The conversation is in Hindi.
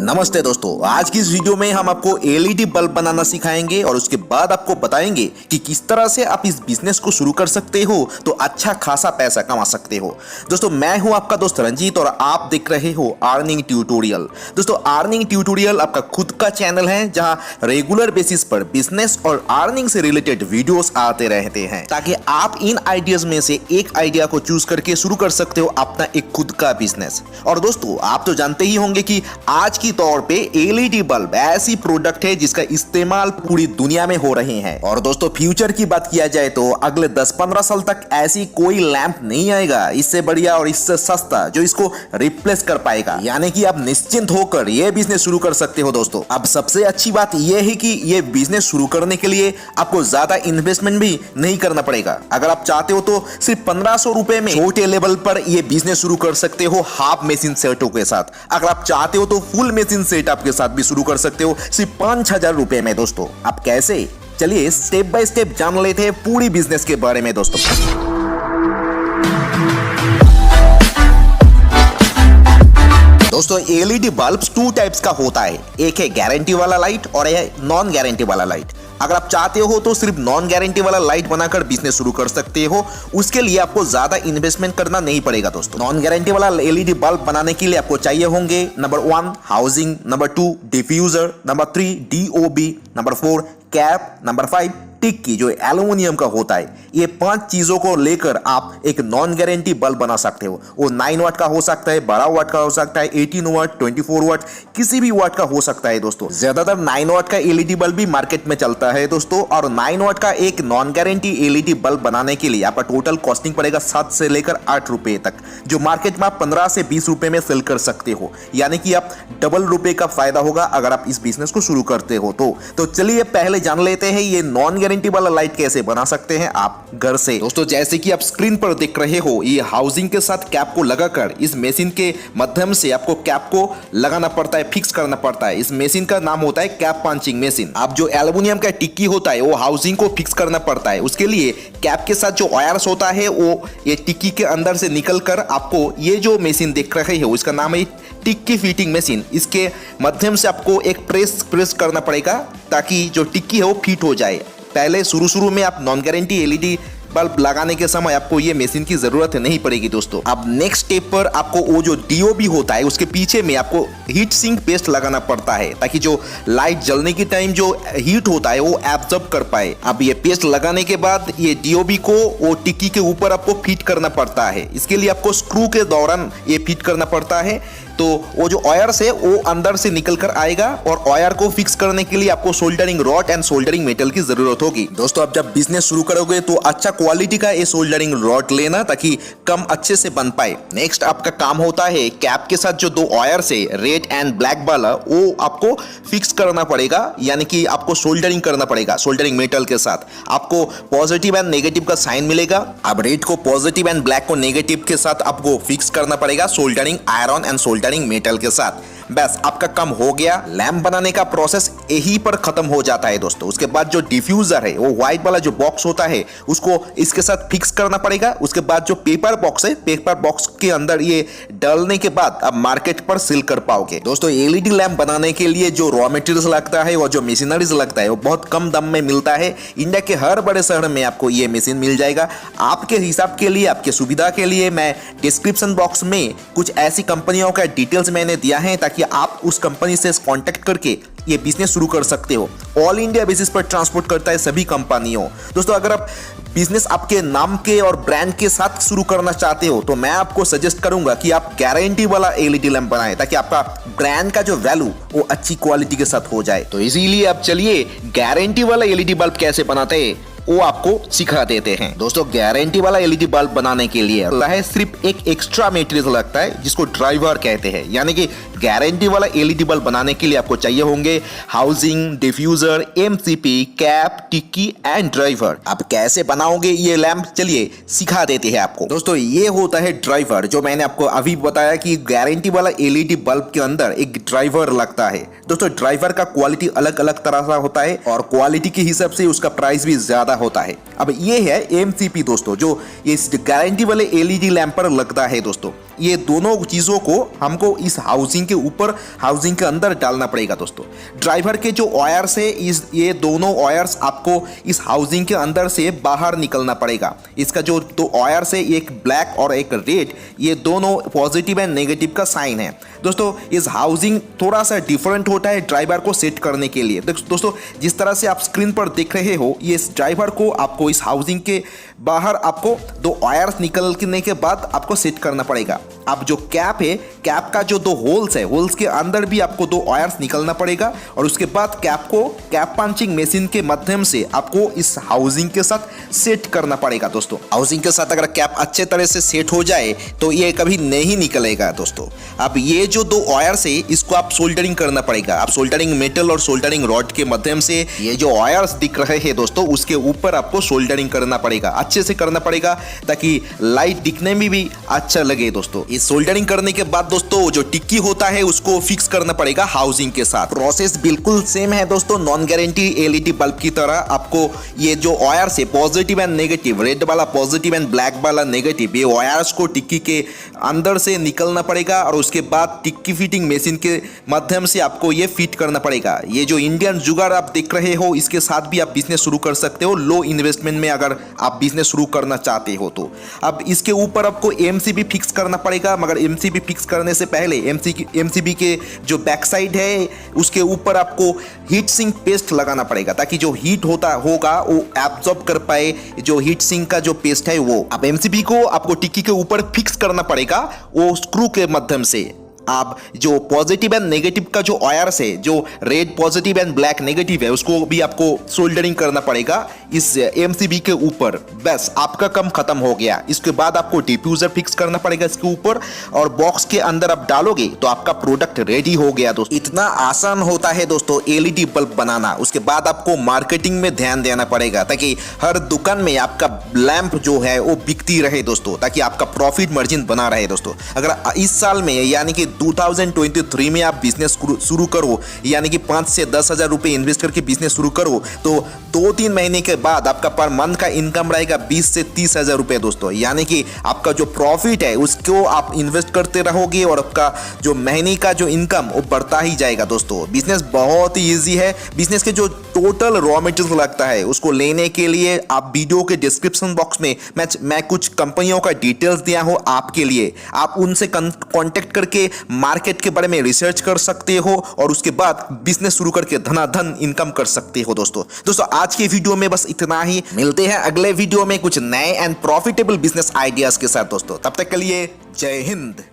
नमस्ते दोस्तों, आज की इस वीडियो में हम आपको एलईडी बल्ब बनाना सिखाएंगे और उसके बाद आपको बताएंगे कि किस तरह से आप इस बिजनेस को शुरू कर सकते हो तो अच्छा खासा पैसा कमा सकते हो। दोस्तों, मैं हूं आपका दोस्त रंजीत और आप देख रहे हो अर्निंग ट्यूटोरियल। दोस्तों, अर्निंग ट्यूटोरियल आपका खुद का चैनल है जहां रेगुलर बेसिस पर बिजनेस और अर्निंग से रिलेटेड वीडियोस आते रहते हैं ताकि आप इन आइडियाज में से एक आइडिया को चूज करके शुरू कर सकते हो अपना एक खुद का बिजनेस। और दोस्तों, आप तो जानते ही होंगे कि आज की तौर पे एलईडी बल्ब ऐसी प्रोडक्ट है जिसका इस्तेमाल पूरी दुनिया में हो रहे हैं। और दोस्तों, फ्यूचर की बात किया जाए तो अगले 10-15 साल तक ऐसी कोई लैंप नहीं आएगा इससे बढ़िया और इससे सस्ता जो इसको रिप्लेस कर पाएगा। यानी कि आप निश्चिंत होकर यह बिजनेस शुरू कर सकते हो। दोस्तों, अब सबसे अच्छी बात यह है कि यह बिजनेस शुरू करने के लिए आपको ज्यादा इन्वेस्टमेंट भी नहीं करना पड़ेगा। अगर आप चाहते हो तो सिर्फ 1500 रुपए में छोटे लेवल पर यह बिजनेस शुरू कर सकते हो हाफ मशीन सेटों के साथ। अगर आप चाहते हो तो फुल मशीन सेटअप के साथ भी शुरू कर सकते हो सिर्फ 5000 रुपए में। दोस्तों, आप कैसे, चलिए स्टेप बाय स्टेप जान लेते हैं पूरी बिजनेस के बारे में। दोस्तों, एलईडी बल्ब 2 टाइप्स का होता है, एक है गारंटी वाला लाइट और एक है नॉन गारंटी वाला लाइट। अगर आप चाहते हो तो सिर्फ नॉन गारंटी वाला लाइट बनाकर बिजनेस शुरू कर सकते हो। उसके लिए आपको ज्यादा इन्वेस्टमेंट करना नहीं पड़ेगा। दोस्तों, नॉन गारंटी वाला एलईडी बल्ब बनाने के लिए आपको चाहिए होंगे number 1 housing, number 2 diffuser, number 3 DOB, number 4 cap, number 5 टिक्की जो एल्युमिनियम का होता है। ये 5 चीजों को लेकर आप एक नॉन गारंटी बल्ब बना सकते हो। वो 9 वाट का हो सकता है, 12 वाट का हो सकता है, 18 वाट, 24 वाट, किसी भी वाट का हो सकता है। दोस्तों, ज्यादातर 9 वाट का एलईडी बल्ब भी मार्केट में चलता है। दोस्तों, और 9 वाट का एक नॉन गारंटी एलईडी बल्ब बनाने के लिए आपका टोटल कॉस्टिंग पड़ेगा 7 से लेकर 8 रुपए तक, जो मार्केट में आप 15 से 20 रुपए में सेल कर सकते हो। यानी कि आप डबल रुपए का फायदा होगा अगर आप इस बिजनेस को शुरू करते हो तो चलिए पहले जान लेते हैं ये नॉन गारंटी वाला लाइट कैसे बना सकते हैं आप घर से। दोस्तों, जैसे कि आप स्क्रीन पर देख रहे हो, ये हाउसिंग के साथ कैप को लगाकर इस मशीन के माध्यम से आपको कैप को लगाना पड़ता है, फिक्स करना पड़ता है। इस मशीन का नाम होता है कैप पंचिंग मशीन। अब जो एल्युमिनियम का टिक्की होता है वो हाउसिंग को फिक्स करना पड़ता है। उसके लिए कैप के साथ जो वायर्स होता है वो ये टिक्की के अंदर से निकलकर आपको ये जो मशीन देख रहे हो इसका नाम है टिक्की फिटिंग मशीन। इसके माध्यम से आपको एक प्रेस करना पड़ेगा ताकि जो टिक्की है वो फिट हो जाए। पहले शुरू में आप नॉन गारंटी एलईडी बल्ब लगाने के समय आपको ये मशीन की जरूरत नहीं पड़ेगी। दोस्तों, अब नेक्स्ट स्टेप पर आपको वो जो डीओबी होता है उसके पीछे में आपको हीट सिंक पेस्ट लगाना पड़ता है ताकि जो लाइट जलने के टाइम जो हीट होता है वो एब्जॉर्ब कर पाए। अब ये पेस्ट लगाने के बाद ये डीओबी को वो टिक्की के ऊपर आपको फिट करना पड़ता है। इसके लिए आपको स्क्रू के दौरान ये फिट करना पड़ता है तो वो जो वायर्स है वो अंदर से निकल कर आएगा और वायर को फिक्स करने के लिए आपको soldering rod and soldering metal की जरूरत होगी। दोस्तों, अब जब बिजनेस शुरू करोगे तो अच्छा क्वालिटी का ये सोल्डरिंग रॉड लेना ताकि कम अच्छे से बन पाए। नेक्स्ट आपका काम होता है कैप के साथ जो 2 वायर्स है रेड एंड ब्लैक वाला वो आपको फिक्स करना पड़ेगा। यानी कि आपको सोल्डरिंग करना पड़ेगा सोल्डरिंग मेटल के साथ। आपको पॉजिटिव एंड नेगेटिव का साइन मिलेगा। अब रेड को पॉजिटिव एंड ब्लैक को नेगेटिव के साथ आपको फिक्स करना पड़ेगा soldering iron and soldering metal के साथ। बस आपका काम हो गया। लैंप बनाने का प्रोसेस यहीं पर खत्म हो जाता है। दोस्तों, उसके बाद जो डिफ्यूजर है वो व्हाइट वाला जो बॉक्स होता है उसको इसके साथ फिक्स करना पड़ेगा। उसके बाद जो पेपर बॉक्स है, पेपर बॉक्स के अंदर ये डालने के बाद आप मार्केट पर सेल कर पाओगे। दोस्तों, एलईडी लैंप बनाने के लिए जो रॉ मटेरियल्स लगता है और जो मशीनरीज लगता है वो बहुत कम दाम में मिलता है। इंडिया के हर बड़े शहर में आपको ये मशीन मिल जाएगा। आपके हिसाब के लिए, आपके सुविधा के लिए मैं डिस्क्रिप्शन बॉक्स में कुछ ऐसी कंपनियों का डिटेल्स मैंने दिया है ताकि आप उस कंपनी से कांटेक्ट करके ये बिजनेस शुरू कर सकते हो। ऑल इंडिया बेसिस पर ट्रांसपोर्ट करता है सभी कंपनियों। दोस्तों, अगर आप बिजनेस आपके नाम के और ब्रांड के साथ शुरू करना चाहते हो तो मैं आपको सजेस्ट करूंगा कि आप गारंटी वाला एलईडी लैंप बनाएं ताकि आपका ब्रांड का जो वैल्यू वो अच्छी क्वालिटी के साथ हो जाए। तो इसीलिए अब चलिए गारंटी वाला एलईडी बल्ब कैसे बनाते हैं वो आपको सिखा देते हैं। दोस्तों, गारंटी वाला एलईडी बल्ब बनाने के लिए सिर्फ एक एक्स्ट्रा मटेरियल लगता है जिसको ड्राइवर कहते हैं। यानी कि गारंटी वाला एलईडी बल्ब बनाने के लिए आपको चाहिए होंगे housing, diffuser, MCP, cap, tikki and driver. अब कैसे बनाओगे ये लैंप, चलिए सिखा देते हैं आपको। दोस्तों, ये होता है ड्राइवर जो मैंने आपको अभी बताया कि गारंटी वाला एलईडी बल्ब के अंदर एक ड्राइवर लगता है। दोस्तों, ड्राइवर का क्वालिटी अलग अलग तरह का होता है और क्वालिटी के हिसाब से उसका प्राइस भी ज्यादा होता है। अब ये है एमसीपी दोस्तों, जो इस गारंटी वाले एलईडी लैंप पर लगता है। दोस्तों, ये दोनों चीज़ों को हमको इस हाउसिंग के ऊपर, हाउसिंग के अंदर डालना पड़ेगा दोस्तों। ड्राइवर के जो वायर्स है, ये दोनों वायर्स आपको इस हाउसिंग के अंदर से बाहर निकलना पड़ेगा। इसका जो दो वायर्स है, एक ब्लैक और एक रेड, ये दोनों पॉजिटिव एंड नेगेटिव का साइन है दोस्तों। इस हाउसिंग थोड़ा सा डिफरेंट होता है ड्राइवर को सेट करने के लिए। दोस्तों जिस तरह से आप स्क्रीन पर देख रहे हो, ये इस ड्राइवर को आपको इस हाउसिंग के बाहर आपको दो वायर्स निकलने के बाद आपको सेट करना पड़ेगा। अब जो कैप है, कैप का जो दो होल्स है, होल्स के अंदर भी आपको दो वायर्स निकलना पड़ेगा और उसके बाद कैप को कैप पंचिंग मशीन के माध्यम से आपको इस हाउसिंग के साथ सेट करना पड़ेगा दोस्तों। हाउसिंग के साथ अगर कैप अच्छे तरह से सेट हो जाए तो ये कभी नहीं निकलेगा दोस्तों। अब ये जो दो वायर्स है, इसको आप सोल्डरिंग करना पड़ेगा। आप सोल्डरिंग मेटल और सोल्डरिंग रॉड के माध्यम से ये जो वायर्स दिख रहे हैं दोस्तों, उसके ऊपर आपको सोल्डरिंग करना पड़ेगा, अच्छे से करना पड़ेगा ताकि लाइट दिखने में भी अच्छा लगे दोस्तों। इस सोल्डरिंग करने के बाद दोस्तों जो टिक्की होता है उसको फिक्स करना पड़ेगा हाउसिंग के साथ। प्रोसेस बिल्कुल सेम है दोस्तों, नॉन गारंटी एलईडी बल्ब की तरह। आपको ये जो वायर्स है, पॉजिटिव एंड नेगेटिव, रेड वाला पॉजिटिव एंड ब्लैक वाला नेगेटिव, ये वायर्स को टिक्की के अंदर से निकलना पड़ेगा और उसके बाद टिक्की फिटिंग मशीन के माध्यम से आपको ये फिट करना पड़ेगा। ये जो इंडियन जुगाड़ आप देख रहे हो, इसके साथ भी आप बिजनेस शुरू कर सकते हो लो इन्वेस्टमेंट में, अगर आप बिजनेस शुरू करना चाहते हो तो। अब इसके ऊपर आपको एमसीबी फिक्स करना पड़ेगा, मगर एमसीबी फिक्स करने से पहले एमसीबी के जो बैक साइड है उसके ऊपर आपको हीट सिंक पेस्ट लगाना पड़ेगा ताकि जो हीट होगा वो एब्जॉर्ब कर पाए, जो हीट सिंक का जो पेस्ट है वो। अब एमसीबी को आपको टिक्की के ऊपर फिक्स करना पड़ेगा वो स्क्रू के माध्यम से। आप जो पॉजिटिव एंड नेगेटिव का जो वायर्स है, जो red positive and black negative है, उसको भी आपको सोल्डरिंग करना पड़ेगा इस एमसीबी के ऊपर। बस आपका काम खत्म हो गया। इसके बाद आपको डिफ्यूजर फिक्स करना पड़ेगा इसके ऊपर और बॉक्स के अंदर आप डालोगे तो आपका प्रोडक्ट रेडी हो गया दोस्तों। इतना आसान होता है दोस्तों एलईडी बल्ब बनाना। उसके बाद आपको मार्केटिंग में ध्यान देना पड़ेगा ताकि हर दुकान में आपका लैंप जो है वो बिकती रहे दोस्तों, ताकि आपका प्रॉफिट मार्जिन बना रहे दोस्तों। अगर इस साल में यानी कि 2023 में आप बिजनेस शुरू करो, यानी कि 5 से 10 हजार रुपए इन्वेस्ट करके बिजनेस शुरू करो, तो 2-3 महीने के बाद आपका पर मंथ का इनकम रहेगा 20 से 30 हजार रुपए दोस्तों। यानी कि आपका जो प्रॉफिट है उसको आप इन्वेस्ट करते रहोगे और आपका जो महीने का जो इनकम वो बढ़ता ही जाएगा दोस्तों। बिजनेस बहुत ही ईजी है। बिजनेस के जो टोटल रॉ मटेरियल लगता है उसको लेने के लिए आप वीडियो के डिस्क्रिप्शन बॉक्स में मैं कुछ कंपनियों का डिटेल्स दिया हो आपके लिए। आप उनसे कांटेक्ट करके मार्केट के बारे में रिसर्च कर सकते हो और उसके बाद बिजनेस शुरू करके धनाधन इनकम कर सकते हो दोस्तों। आज की वीडियो में बस इतना ही। मिलते हैं अगले वीडियो में कुछ नए एंड प्रॉफिटेबल बिजनेस आइडियाज के साथ दोस्तों। तब तक के लिए जय हिंद।